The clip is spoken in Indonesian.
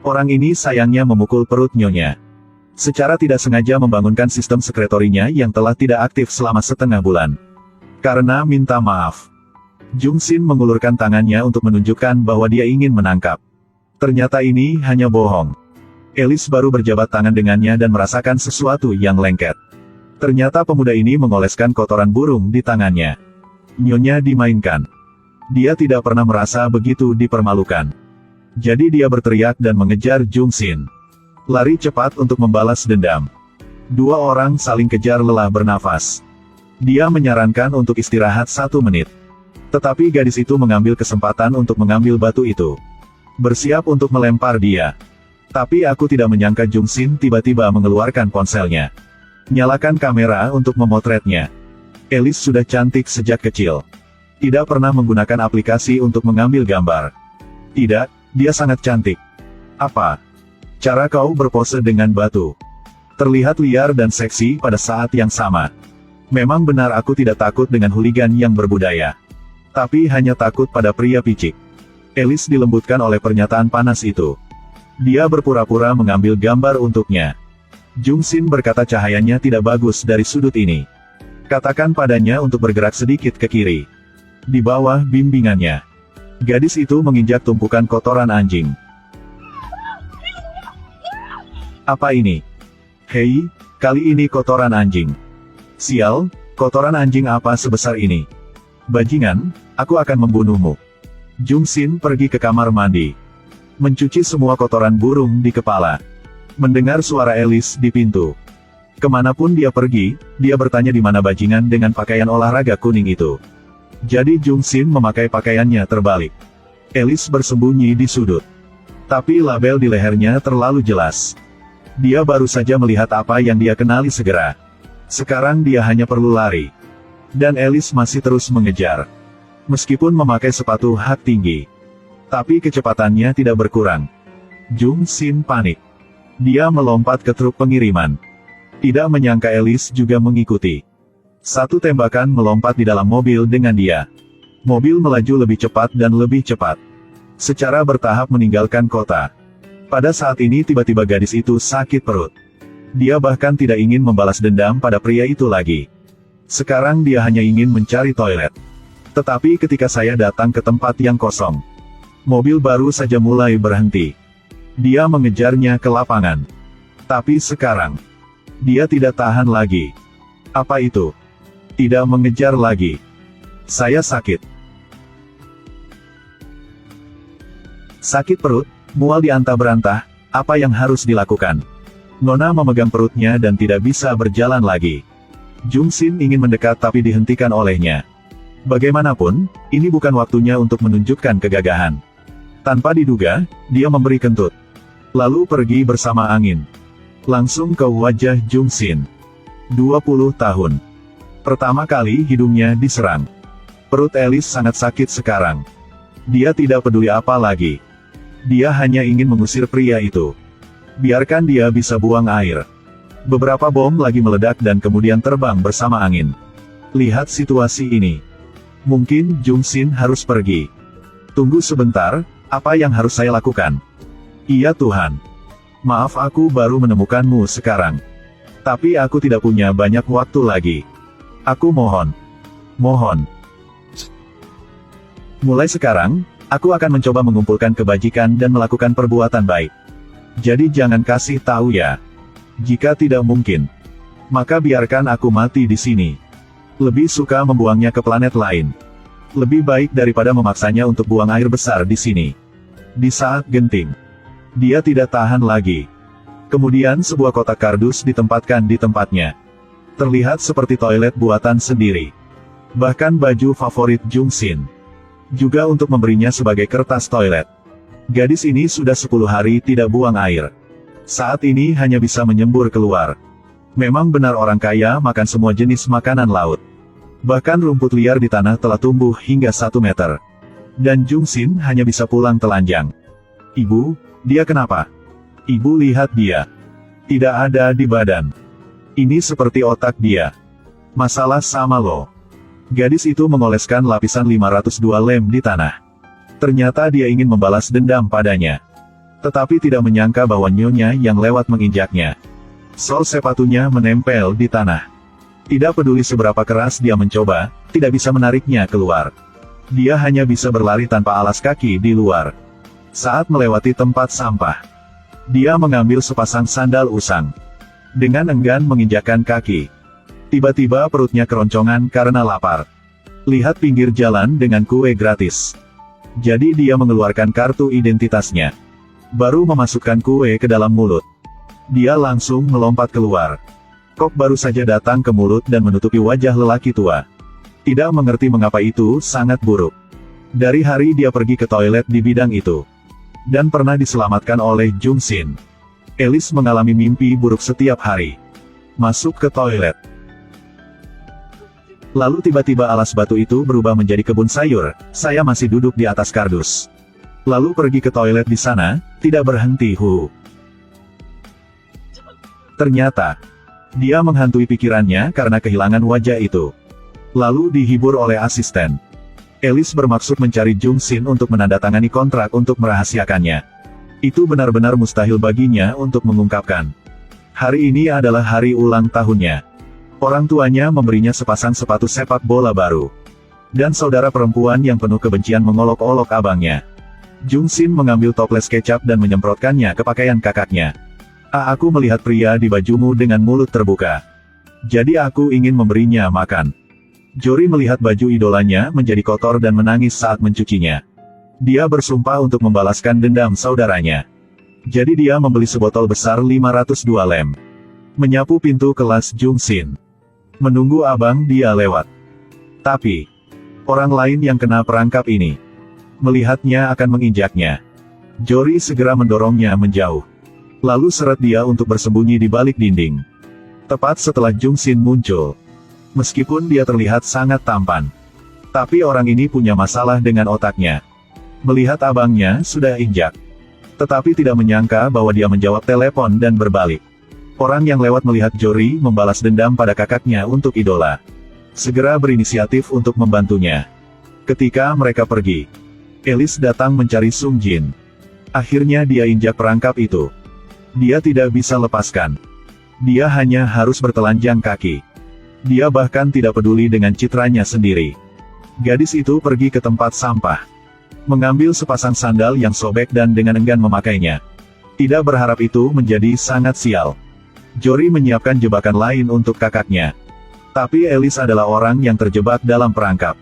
Orang ini sayangnya memukul perut Nyonya. Secara tidak sengaja membangunkan sistem sekretorinya yang telah tidak aktif selama setengah bulan. Karena minta maaf. Jungsin mengulurkan tangannya untuk menunjukkan bahwa dia ingin menangkap. Ternyata ini hanya bohong. Alice baru berjabat tangan dengannya dan merasakan sesuatu yang lengket. Ternyata pemuda ini mengoleskan kotoran burung di tangannya. Nyonya dimainkan. Dia tidak pernah merasa begitu dipermalukan. Jadi dia berteriak dan mengejar Jungsin. Lari cepat untuk membalas dendam. Dua orang saling kejar lelah bernafas. Dia menyarankan untuk istirahat 1 menit. Tetapi gadis itu mengambil kesempatan untuk mengambil batu itu. Bersiap untuk melempar dia. Tapi aku tidak menyangka Jungsin tiba-tiba mengeluarkan ponselnya. Nyalakan kamera untuk memotretnya. Alice sudah cantik sejak kecil. Tidak pernah menggunakan aplikasi untuk mengambil gambar. Tidak, dia sangat cantik. Apa? Cara kau berpose dengan batu. Terlihat liar dan seksi pada saat yang sama. Memang benar aku tidak takut dengan hooligan yang berbudaya. Tapi hanya takut pada pria picik. Alice dilembutkan oleh pernyataan panas itu. Dia berpura-pura mengambil gambar untuknya. Jungsin berkata cahayanya tidak bagus dari sudut ini. Katakan padanya untuk bergerak sedikit ke kiri. Di bawah bimbingannya. Gadis itu menginjak tumpukan kotoran anjing. Apa ini? Hei, kali ini kotoran anjing. Sial, kotoran anjing apa sebesar ini? Bajingan, aku akan membunuhmu. Jungsin pergi ke kamar mandi. Mencuci semua kotoran burung di kepala. Mendengar suara Alice di pintu. Kemanapun dia pergi, dia bertanya di mana bajingan dengan pakaian olahraga kuning itu. Jadi Jungsin memakai pakaiannya terbalik. Alice bersembunyi di sudut. Tapi label di lehernya terlalu jelas. Dia baru saja melihat apa yang dia kenali segera. Sekarang dia hanya perlu lari. Dan Alice masih terus mengejar. Meskipun memakai sepatu hak tinggi. Tapi kecepatannya tidak berkurang. Jungsin panik. Dia melompat ke truk pengiriman. Tidak menyangka Alice juga mengikuti. Satu tembakan melompat di dalam mobil dengan dia. Mobil melaju lebih cepat dan lebih cepat. Secara bertahap meninggalkan kota. Pada saat ini tiba-tiba gadis itu sakit perut. Dia bahkan tidak ingin membalas dendam pada pria itu lagi. Sekarang dia hanya ingin mencari toilet. Tetapi ketika saya datang ke tempat yang kosong. Mobil baru saja mulai berhenti. Dia mengejarnya ke lapangan. Tapi sekarang. Dia tidak tahan lagi. Apa itu? Tidak mengejar lagi. Saya sakit. Sakit perut, mual diantah-berantah, apa yang harus dilakukan? Nona memegang perutnya dan tidak bisa berjalan lagi. Jungsin ingin mendekat tapi dihentikan olehnya. Bagaimanapun, ini bukan waktunya untuk menunjukkan kegagahan. Tanpa diduga, dia memberi kentut. Lalu pergi bersama angin. Langsung ke wajah Jungsin. 20 tahun. Pertama kali hidungnya diserang. Perut Alice sangat sakit sekarang. Dia tidak peduli apa lagi. Dia hanya ingin mengusir pria itu. Biarkan dia bisa buang air. Beberapa bom lagi meledak dan kemudian terbang bersama angin. Lihat situasi ini. Mungkin Jungsin harus pergi. Tunggu sebentar, apa yang harus saya lakukan? Iya Tuhan. Maaf aku baru menemukanmu sekarang. Tapi aku tidak punya banyak waktu lagi. Aku mohon. Mohon. Mulai sekarang, aku akan mencoba mengumpulkan kebajikan dan melakukan perbuatan baik. Jadi jangan kasih tahu ya. Jika tidak mungkin, maka biarkan aku mati di sini. Lebih suka membuangnya ke planet lain. Lebih baik daripada memaksanya untuk buang air besar di sini. Di saat genting, dia tidak tahan lagi. Kemudian sebuah kotak kardus ditempatkan di tempatnya. Terlihat seperti toilet buatan sendiri. Bahkan baju favorit Jungsin. Juga untuk memberinya sebagai kertas toilet. Gadis ini sudah 10 hari tidak buang air. Saat ini hanya bisa menyembur keluar. Memang benar orang kaya makan semua jenis makanan laut. Bahkan rumput liar di tanah telah tumbuh hingga 1 meter. Dan Jungsin hanya bisa pulang telanjang. Ibu, dia kenapa? Ibu lihat dia. Tidak ada di badan. Ini seperti otak dia. Masalah sama lo. Gadis itu mengoleskan lapisan 502 lem di tanah. Ternyata dia ingin membalas dendam padanya. Tetapi tidak menyangka bahwa nyonya yang lewat menginjaknya. Sol sepatunya menempel di tanah. Tidak peduli seberapa keras dia mencoba, tidak bisa menariknya keluar. Dia hanya bisa berlari tanpa alas kaki di luar. Saat melewati tempat sampah, dia mengambil sepasang sandal usang. Dengan enggan menginjakkan kaki. Tiba-tiba perutnya keroncongan karena lapar. Lihat pinggir jalan dengan kue gratis. Jadi dia mengeluarkan kartu identitasnya. Baru memasukkan kue ke dalam mulut. Dia langsung melompat keluar. Kok baru saja datang ke mulut dan menutupi wajah lelaki tua. Tidak mengerti mengapa itu sangat buruk. Dari hari dia pergi ke toilet di bidang itu. Dan pernah diselamatkan oleh Jung Sin. Alice mengalami mimpi buruk setiap hari. Masuk ke toilet. Lalu tiba-tiba alas batu itu berubah menjadi kebun sayur. Saya masih duduk di atas kardus. Lalu pergi ke toilet di sana, tidak berhenti. Ternyata, dia menghantui pikirannya karena kehilangan wajah itu. Lalu dihibur oleh asisten. Alice bermaksud mencari Jung Sin untuk menandatangani kontrak untuk merahasiakannya. Itu benar-benar mustahil baginya untuk mengungkapkan. Hari ini adalah hari ulang tahunnya. Orang tuanya memberinya sepasang sepatu sepak bola baru. Dan saudara perempuan yang penuh kebencian mengolok-olok abangnya. Jung Sin mengambil toples kecap dan menyemprotkannya ke pakaian kakaknya. Aku melihat pria di bajumu dengan mulut terbuka. Jadi aku ingin memberinya makan. Jory melihat baju idolanya menjadi kotor dan menangis saat mencucinya. Dia bersumpah untuk membalaskan dendam saudaranya. Jadi dia membeli sebotol besar 502 lem. Menyapu pintu kelas Jung Sin. Menunggu abang dia lewat. Tapi, orang lain yang kena perangkap ini. Melihatnya akan menginjaknya. Jory segera mendorongnya menjauh. Lalu seret dia untuk bersembunyi di balik dinding. Tepat setelah Jung Sin muncul. Meskipun dia terlihat sangat tampan. Tapi orang ini punya masalah dengan otaknya. Melihat abangnya sudah injak. Tetapi tidak menyangka bahwa dia menjawab telepon dan berbalik. Orang yang lewat melihat Jory membalas dendam pada kakaknya untuk idola. Segera berinisiatif untuk membantunya. Ketika mereka pergi, Alice datang mencari Sung Jin. Akhirnya dia injak perangkap itu. Dia tidak bisa lepaskan. Dia hanya harus bertelanjang kaki. Dia bahkan tidak peduli dengan citranya sendiri. Gadis itu pergi ke tempat sampah. Mengambil sepasang sandal yang sobek dan dengan enggan memakainya. Tidak berharap itu menjadi sangat sial. Jory menyiapkan jebakan lain untuk kakaknya. Tapi Alice adalah orang yang terjebak dalam perangkap.